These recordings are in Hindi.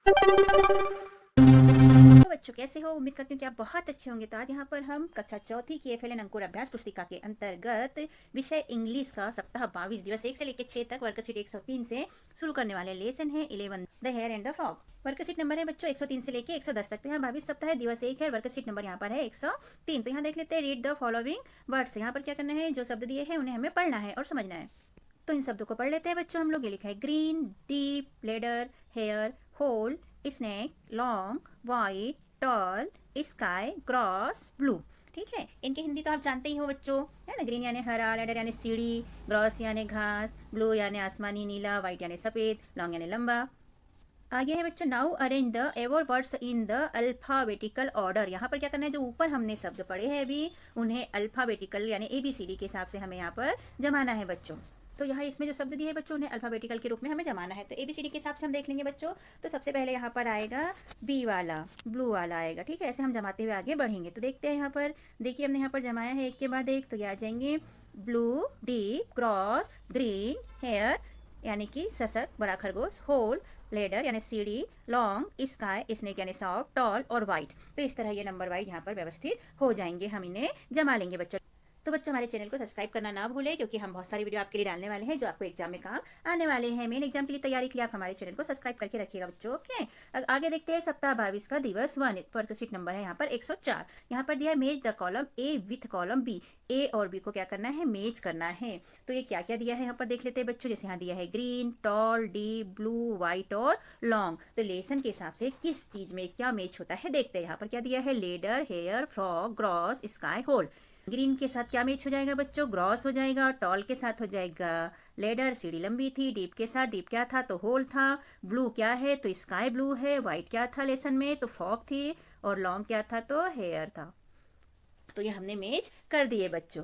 तो बच्चों कैसे हो? उम्मीद करती हूँ कि आप बहुत अच्छे होंगे। तो आज यहाँ पर हम कक्षा चौथी की एफएलएन अंकुर अभ्यास पुस्तिका के अंतर्गत विषय इंग्लिश का सप्ताह 22 दिवस 1 से लेकर 6 तक वर्कशीट 103 से शुरू करने वाले लेसन है 11 the hare and the frog. Worksheet number है बच्चों 103 से लेकर 110 तक। तो यहाँ 22 सप्ताह दिवस 1 है, वर्कशीट नंबर यहाँ पर है 103। तो यहाँ देख लेते हैं, रीड द फॉलोइंग वर्ड्स। यहाँ पर क्या करना है, जो शब्द दिए हैं उन्हें हमें पढ़ना है और समझना है। तो इन शब्दों को पढ़ लेते हैं बच्चों। हम लोग ये लिखा है green, deep, ladder, hare, hole, snake, long, white, tall, sky, grass, blue. ठीक है, इनकी हिंदी तो आप जानते ही हो बच्चों, है ना। ग्रीन यानी हरा, लेडर यानी सीढ़ी, ग्रॉस यानी घास, ब्लू यानी आसमानी नीला, वाइट यानी सफ़ेद, लॉन्ग यानी लंबा। आगे है बच्चों, now arrange the ever words in the alphabetical order. यहाँ पर क्या करना है, जो ऊपर हमने शब्द पढ़े हैं अभी, उन्हें अल्फाबेटिकल यानी ABCD के हिसाब से हमें यहाँ पर जमाना है बच्चों। तो यहाँ इसमें जो शब्द दिए हैं बच्चों, उन्हें अल्फाबेटिकल के रूप में हमें जमाना है। तो ABCD के हिसाब से हम देख लेंगे बच्चों। तो सबसे पहले यहाँ पर आएगा बी वाला, ब्लू वाला आएगा। ठीक है, ऐसे हम जमाते हुए आगे बढ़ेंगे। तो देखते हैं यहाँ पर, देखिए हमने यहाँ पर जमाया है एक के बाद एक। तो ये आ जाएंगे blue, deep, grass, green, hare यानी कि सशक बड़ा खरगोश, होल लेडर यानी सीढ़ी, लॉन्ग स्काई स्नेक यानी सॉफ्ट, टॉल और वाइट। तो इस तरह ये नंबर वाइज यहाँ पर व्यवस्थित हो जाएंगे, हम इन्हें जमा लेंगे बच्चों। तो बच्चों हमारे चैनल को सब्सक्राइब करना ना भूलें, क्योंकि हम बहुत सारी वीडियो आपके लिए डालने वाले हैं जो आपको एग्जाम में काम आने वाले हैं। मेन एग्जाम के लिए तैयारी के लिए आप हमारे चैनल को सब्सक्राइब करके रखिएगा बच्चों। ओके, आगे देखते हैं सप्ताह 22 का दिवस 1। वर्कशीट नंबर है यहाँ पर 104। यहाँ पर दिया है match the column A with column B. A और बी को क्या करना है, मेज करना है। तो ये क्या क्या दिया है यहाँ पर देख लेते हैं बच्चों। जैसे यहाँ दिया है green, tall, deep, blue, white और लॉन्ग। तो लेसन के हिसाब से किस चीज में क्या मैच होता है देखते हैं। यहाँ पर क्या दिया है, ladder, hare, frog, grass, sky, hole. Green के साथ क्या मैच हो जाएगा बच्चों, ग्रॉस हो जाएगा। टॉल के साथ हो जाएगा लेडर, सीढ़ी लंबी थी। डीप के साथ डीप क्या था, तो होल था। ब्लू क्या है, तो स्काई ब्लू है। वाइट क्या था लेसन में, तो फॉग थी। और लॉन्ग क्या था, तो हेयर था। तो ये हमने मैच कर दिए बच्चों।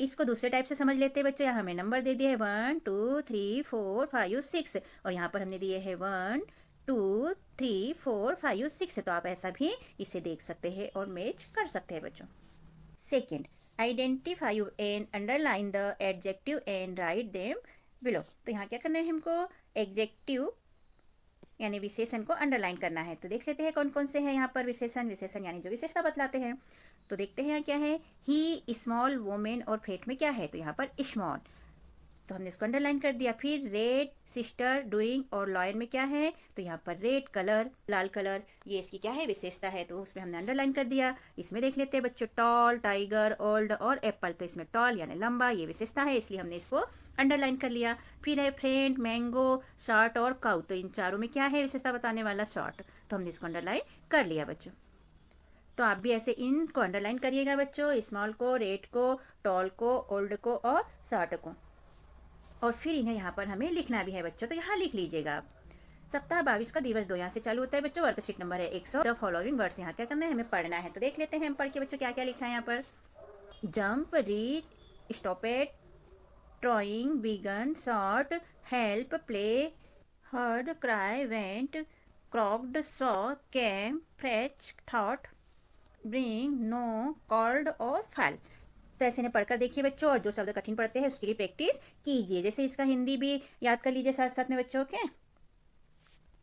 इसको दूसरे टाइप से समझ लेते हैं बच्चों। यहाँ हमें नंबर दे दिए है 1 2 3 4 5 6 और यहाँ पर हमने दिए है 1 2 3 4 5 6। तो आप ऐसा भी इसे देख सकते हैं और मैच कर सकते हैं बच्चों। Second, identify and underline the adjective and write them below. तो यहाँ क्या करना है हमको, एडजेक्टिव यानी विशेषण को अंडरलाइन करना है। तो देख लेते हैं कौन कौन से हैं यहाँ पर विशेषण। विशेषण यानी जो विशेषता बतलाते हैं। तो देखते हैं यहाँ क्या है, ही, स्मॉल, वोमेन और फेट में क्या है, तो यहाँ पर स्मॉल, तो हमने इसको अंडरलाइन कर दिया। फिर रेड, सिस्टर, डूइंग और लॉयन में क्या है, तो यहाँ पर रेड कलर, लाल कलर, ये इसकी क्या है, विशेषता है। तो उसमें हमने अंडरलाइन कर दिया। इसमें देख लेते हैं बच्चों, टॉल, टाइगर, ओल्ड और एप्पल। तो इसमें टॉल यानी लंबा, ये विशेषता है, इसलिए हमने इसको अंडरलाइन कर लिया। फिर है फ्रेंड, मैंगो, शॉर्ट और काउ। तो इन चारों में क्या है विशेषता बताने वाला, शॉर्ट। तो हमने इसको अंडरलाइन कर लिया बच्चों। तो आप भी ऐसे इनको अंडरलाइन करिएगा बच्चों, स्मॉल को, रेड को, टॉल को, ओल्ड को और शॉर्ट को। और फिर इन्हें यहाँ पर हमें लिखना भी है बच्चों। तो यहाँ लिख लीजिएगा आप। सप्ताह 22 का दिवस 2 यहाँ से चालू होता है बच्चों। वर्कशीट नंबर है 100। द फॉलोइंग वर्ड्स, यहाँ क्या करना है, हमें पढ़ना है। तो देख लेते हैं हम पढ़ के बच्चों क्या क्या लिखा है यहाँ पर। Jump, reach, stopped, drawing, began, short, help, play, heard, cry, went, croaked, saw, came, fetch, thought, bring, know, called और फाइल। तो ऐसे ने पढ़कर देखिए बच्चों, और जो शब्द कठिन पढ़ते हैं उसके लिए प्रैक्टिस कीजिए। जैसे इसका हिंदी भी याद कर लीजिए साथ साथ में बच्चों के।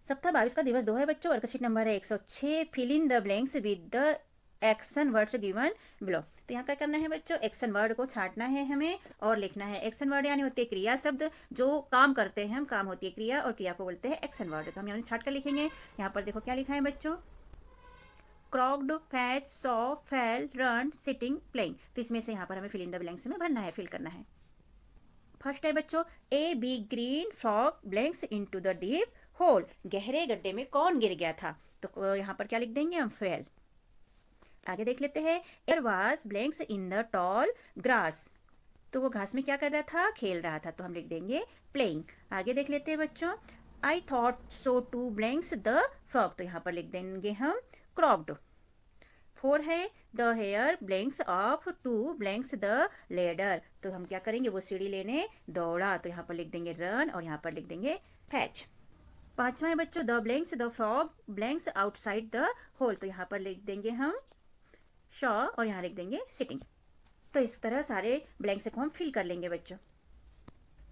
सप्ताह 22 का दिवस 2 है बच्चों। वर्कशीट नंबर है 106। Fill in the blanks with the action words given below. तो यहाँ क्या करना है बच्चों, एक्शन वर्ड को छांटना है हमें और लिखना है। एक्शन वर्ड यानी होते हैं क्रिया शब्द, जो काम करते हैं हम, काम होती है क्रिया और क्रिया को बोलते हैं एक्शन वर्ड। तो हम यहाँ छाट कर लिखेंगे। यहाँ पर देखो क्या लिखा है बच्चों, croaked, fetch, saw, fell, run, sitting, playing. तो इसमें से यहाँ पर हमें फिल इन द ब्लैंक्स में भरना है, फिल करना है। फर्स्ट है बच्चों, a big green frog blanks into the deep hole. गहरे गड्ढे में कौन गिर गया था, तो यहाँ पर क्या लिख देंगे हम, फेल। आगे देख लेते हैं, air was blanks in the tall grass. तो वो घास में क्या कर रहा था, खेल रहा था। तो हम लिख देंगे प्लेइंग। आगे देख लेते हैं बच्चों, I thought so to blanks the frog. तो यहाँ पर लिख देंगे हम क्रॉक्ड। 4 है, the hare blanks off to blanks the ladder. तो हम क्या करेंगे, वो सीढ़ी लेने दौड़ा। तो यहाँ पर लिख देंगे रन और यहाँ पर लिख देंगे फैच। 5वां है बच्चों, the blanks the frog blanks outside the hole. तो यहाँ पर लिख देंगे हम शॉ और यहाँ लिख देंगे सिटिंग। तो इस तरह सारे ब्लैंक्स को हम फिल कर लेंगे बच्चों।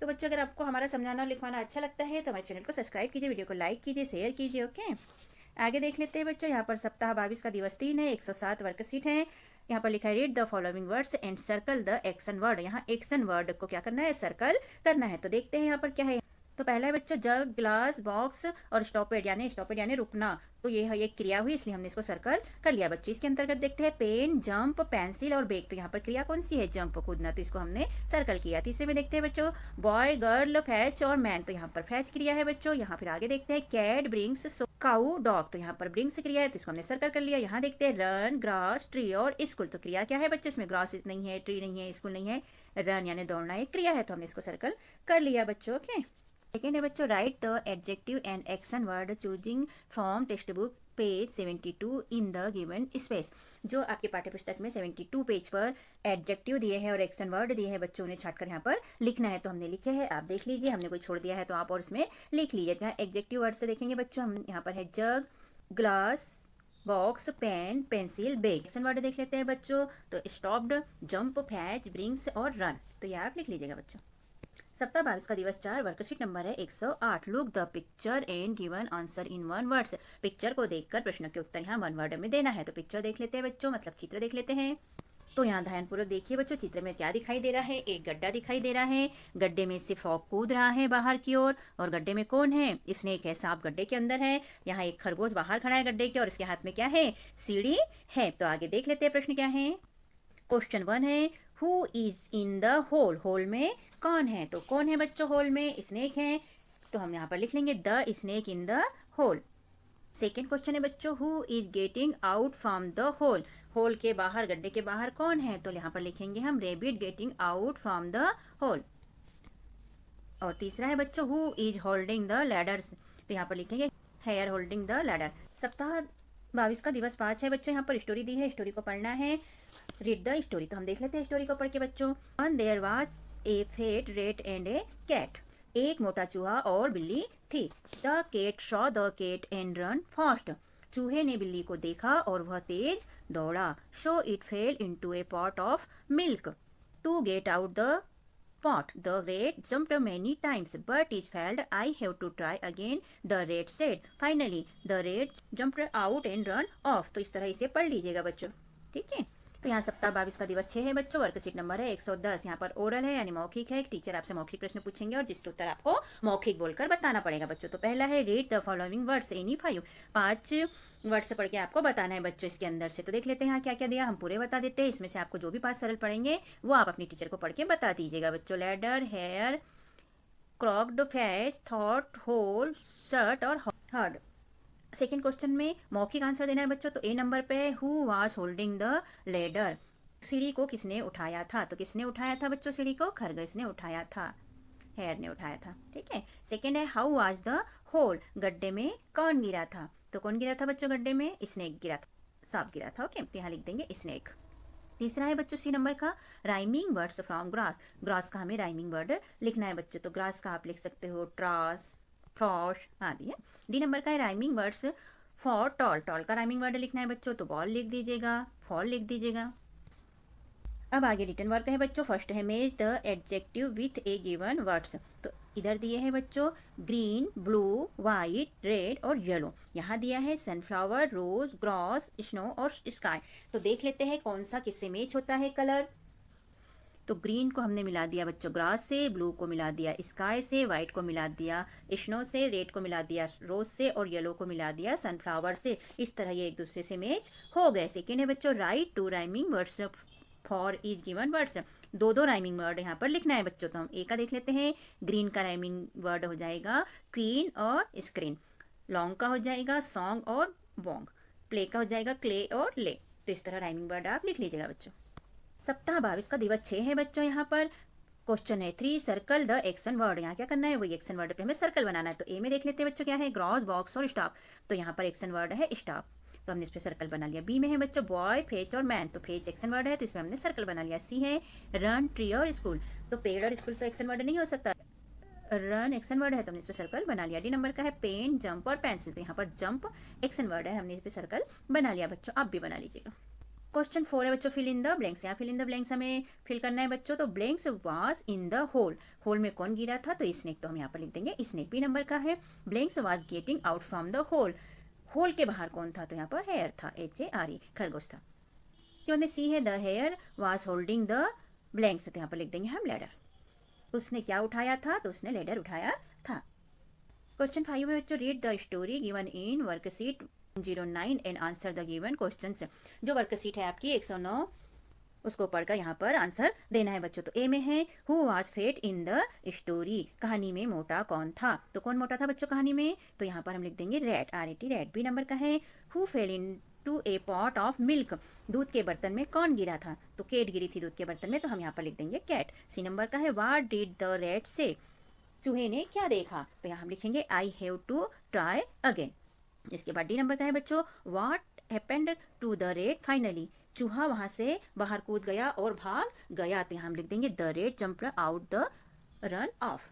तो बच्चों अगर आपको हमारा समझाना और लिखवाना अच्छा लगता है तो हमारे चैनल को सब्सक्राइब कीजिए, वीडियो को लाइक कीजिए, शेयर कीजिए। ओके, आगे देख लेते हैं बच्चों। यहाँ पर सप्ताह 22 का दिवस 3 है, 107 वर्कशीट है। यहाँ पर लिखा है read the following words and circle the action word. यहाँ एक्शन वर्ड को क्या करना है, सर्कल करना है। तो देखते हैं यहाँ पर क्या है। तो पहला है बच्चों जग, ग्लास, बॉक्स और स्टॉपेड यानी रुकना। तो ये है, ये क्रिया हुई, इसलिए हमने इसको सर्कल कर लिया बच्चों। इसके अंतर्गत देखते हैं पेन, जंप, पेंसिल और बैग। तो यहाँ पर क्रिया कौन सी है, जंप, कूदना, तो इसको हमने सर्कल किया। तीसरे में देखते हैं बच्चों बॉय, गर्ल, फैच और मैन। तो यहाँ पर फैच क्रिया है बच्चों। यहाँ फिर आगे देखते हैं कैट, ब्रिंग्स, काउ, डॉग। तो यहाँ पर ब्रिंग्स क्रिया है, तो इसको हमने सर्कल कर लिया। यहाँ देखते हैं रन, ग्रास, ट्री और स्कूल। तो क्रिया क्या है बच्चों, इसमें ग्रास नहीं है, ट्री नहीं है, स्कूल नहीं है, रन यानी दौड़ना एक क्रिया है, तो हमने इसको सर्कल कर लिया बच्चों। ओके, सेकेंड है बच्चों right the adjective and action word choosing from text book page 72 in the given space. जो आपके पाठ्य पुस्तक में 72 पेज पर एडजेक्टिव दिए हैं और एक्शन वर्ड दिए हैं, बच्चों ने छाटकर यहाँ पर लिखना है। तो हमने लिखे हैं, आप देख लीजिए, हमने कोई छोड़ दिया है तो आप और इसमें लिख लीजिए। यहाँ एडजेक्टिव वर्ड से देखेंगे बच्चों, हम यहाँ पर है jug, glass, box, pen, pencil, bag. Action word देख लेते हैं बच्चों, तो स्टॉप्ड, जंप, फैच, ब्रिंग्स और रन। तो यह आप लिख लीजिएगा बच्चों। सप्ताह 22 का दिवस 4, वर्कशीट नंबर है 108। Look the picture and given answer in one words. Picture को देखकर प्रश्न के उत्तर यहाँ वन वर्ड में देना है। तो पिक्चर देख लेते हैं बच्चों, मतलब चित्र देख लेते हैं। तो यहाँ ध्यानपूर्वक देखिए बच्चों, चित्र में क्या दिखाई दे रहा है, एक गड्ढा दिखाई दे रहा है। गड्ढे में से फ्रॉग कूद रहा है बाहर की ओर, और गड्ढे में कौन है, स्नेक है, सांप गड्ढे के अंदर है। यहाँ एक खरगोश बाहर खड़ा है गड्ढे के, और इसके हाथ में क्या है, सीढ़ी है। तो आगे देख लेते हैं प्रश्न क्या है। क्वेश्चन 1 है who is in the hole. Hole में कौन है, तो कौन है बच्चों होल में, स्नेक है। तो हम यहाँ पर लिख लेंगे the snake in the hole. Second question है बच्चों who is getting out from the hole. Hole के बाहर, गड्ढे के बाहर कौन है, तो यहाँ पर लिखेंगे हम rabbit getting out from the hole. और तीसरा है बच्चों who is holding the ladders. तो यहाँ पर लिखेंगे हेयर होल्डिंग द लैडर। सप्ताह 22 का दिवस 5 है बच्चों। यहाँ पर स्टोरी दी है, स्टोरी को पढ़ना है। Read the story. तो हम देख लेते हैं स्टोरी को पढ़ के बच्चों। There was a fat rat and a cat. एक मोटा चूहा और बिल्ली थी। The cat saw the cat and ran fast. चूहे ने बिल्ली को देखा और वह तेज दौड़ा। So it fell into a pot of milk. To get out the pot. The rat jumped many times, but it failed. I have to try again, the rat said. Finally, the rat jumped out and ran off. तो इस तरह इसे पढ़ लीजिएगा बच्चों, ठीक है। तो यहाँ सप्ताह 22 का दिवस 6 है बच्चों। वर्कशीट नंबर है 110। यहाँ पर ओरल है यानी मौखिक है। टीचर आपसे मौखिक प्रश्न पूछेंगे और जिसके उत्तर आपको मौखिक बोलकर बताना पड़ेगा बच्चों। तो पहला है read the following words any 5। 5 words पढ़ के आपको बताना है बच्चों इसके अंदर से। तो देख लेते हैं यहाँ क्या क्या दिया, हम पूरे बता देते हैं। इसमें से आपको जो भी 5 सरल पढ़ेंगे वो आप अपनी टीचर को पढ़ के बता दीजिएगा बच्चों। Ladder, hair, croaked, fetch, thought, hole, shirt और हर्ड। सेकेंड क्वेश्चन में मौखिक आंसर देना है बच्चों। तो ए नंबर पे है who was holding the ladder. सीढ़ी को किसने उठाया था, तो किसने उठाया था बच्चों सीढ़ी को, खरगोश ने उठाया था, हेयर ने उठाया था, ठीक है। सेकेंड है हाउ वाज द होल। गड्ढे में कौन गिरा था, तो कौन गिरा था बच्चों गड्ढे में, स्नेक गिरा था, सांप गिरा था। ओके, तो यहाँ लिख देंगे स्नेक। तीसरा है बच्चों सी नंबर का rhyming words from grass. Grass का हमें राइमिंग वर्ड लिखना है बच्चों। तो ग्रास का आप लिख सकते हो ट्रास, फ्रॉश आदि है। डी नंबर का है rhyming words for tall. Tall का राइमिंग वर्ड लिखना है बच्चों। तो बॉल लिख दीजिएगा, फॉल लिख दीजिएगा। अब आगे रिटर्न वर्क है बच्चों। फर्स्ट है match the adjective with A given words. तो इधर दिए हैं बच्चों ग्रीन, ब्लू, वाइट, रेड और येलो। यहाँ दिया है सनफ्लावर, रोज, ग्रास, स्नो और स्काई। तो देख लेते हैं कौन सा किससे मैच होता है कलर। तो ग्रीन को हमने मिला दिया बच्चों ग्रास से, ब्लू को मिला दिया स्काई से, वाइट को मिला दिया स्नो से, रेड को मिला दिया रोज से और येलो को मिला दिया सनफ्लावर से। इस तरह ये एक दूसरे से मैच हो गए। सेकेंड है बच्चों write two rhyming words for each given words. दो दो राइमिंग वर्ड यहाँ पर लिखना है बच्चों। तो हम ए का देख लेते हैं। ग्रीन का राइमिंग वर्ड हो जाएगा क्वीन और स्क्रीन। लॉन्ग का हो जाएगा सॉन्ग और वॉन्ग। प्ले का हो जाएगा क्ले और ले। तो इस तरह राइमिंग वर्ड आप लिख लीजिएगा बच्चों। सप्ताह 22 का दिवस 6 है बच्चों। यहाँ पर क्वेश्चन है 3 सर्कल द एक्शन वर्ड। यहाँ क्या करना है, वही एक्शन वर्ड पे हमें सर्कल बनाना है। तो ए में देख लेते हैं बच्चों क्या है, ग्रॉस, बॉक्स और स्टॉप। तो यहाँ पर एक्शन वर्ड है स्टॉप, तो हमने इस पर सर्कल बना लिया। बी में है बच्चों बॉय, फेच और मैन। तो फेच एक्शन वर्ड है तो इसमें हमने सर्कल बना लिया। सी है रन, ट्री और स्कूल। तो पेड़ और स्कूल तो एक्शन वर्ड नहीं हो सकता, रन एक्शन वर्ड है तो हमने इस पर सर्कल बना लिया। डी नंबर का है पेन, जंप और पेंसिल। तो यहाँ पर जंप एक्शन वर्ड है, हमने इस पर सर्कल बना लिया बच्चों। आप भी बना लीजिएगा। क्वेश्चन 4 है बच्चों, फिल इन द ब्लैंक्स। यहाँ फिल इन द ब्लैंक्स हमें फिल करना है बच्चों। तो blanks was in the hole, hole में कौन गिरा था? तो स्नेक, तो हम यहाँ पर लिख देंगे स्नेक। बी नंबर का है blanks was getting out from the hole, hole के बाहर कौन था? तो यहाँ पर हेयर था, HARE, खरगोश था। तो सी है the hare was holding the blanks, तो यहाँ पर लिख देंगे हम लेडर। उसने क्या उठाया था? तो उसने लेडर उठाया था। क्वेश्चन 5 है बच्चों, read the story given in worksheet 109 and answer the given questions. जो वर्कशीट है आपकी 109, उसको पढ़कर यहाँ पर आंसर देना है बच्चों। तो ए में है who was fat in the story, कहानी में मोटा कौन था? तो कौन मोटा था बच्चों कहानी में? तो यहाँ पर हम लिख देंगे rat, RAT, rat. B number का है who fell into a pot of milk, दूध के बर्तन में कौन गिरा था? तो केट गिरी थी दूध के बर्तन में, तो हम यहाँ पर लिख देंगे कैट। सी नंबर का है व्हाट डिड द रैट से, चूहे ने क्या देखा? तो यहाँ हम लिखेंगे I have to try again. इसके बाद डी नंबर का है बच्चों what happened to the rat finally, चूहा वहां से बाहर कूद गया और भाग गया। तो यहाँ हम लिख देंगे the rat jumped out the run of.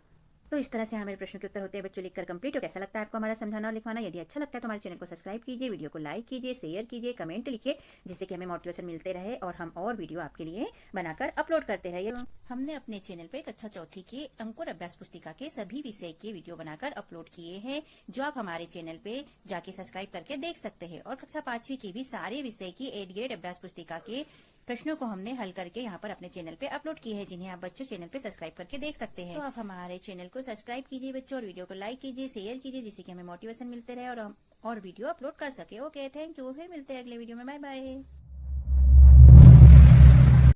तो इस तरह से हमारे प्रश्नों के उत्तर होते हैं बच्चों लिखकर कंप्लीट। और कैसा लगता है आपको हमारा समझाना और लिखवाना? यदि अच्छा लगता है तो हमारे चैनल को सब्सक्राइब कीजिए, वीडियो को लाइक कीजिए, शेयर कीजिए, कमेंट लिखिए, जिससे कि हमें मोटिवेशन मिलते रहे और हम और वीडियो आपके लिए बनाकर अपलोड करते रहे। हमने अपने चैनल पे कक्षा चौथी के अंकुर अभ्यास पुस्तिका के सभी विषय के वीडियो बनाकर अपलोड किए हैं, जो आप हमारे चैनल पे जाके सब्सक्राइब करके देख सकते हैं। और कक्षा 5वीं की भी सारे विषय की 8th ग्रेड अभ्यास पुस्तिका के प्रश्नों को हमने हल करके यहाँ पर अपने चैनल पे अपलोड किए हैं, जिन्हें आप बच्चों चैनल पे सब्सक्राइब करके देख सकते हैं। तो आप हमारे चैनल को सब्सक्राइब कीजिए बच्चों, और वीडियो को लाइक कीजिए, शेयर कीजिए, जिससे कि हमें मोटिवेशन मिलते रहे और हम और वीडियो अपलोड कर सके। Okay, thank you. फिर मिलते हैं अगले वीडियो में। Bye bye.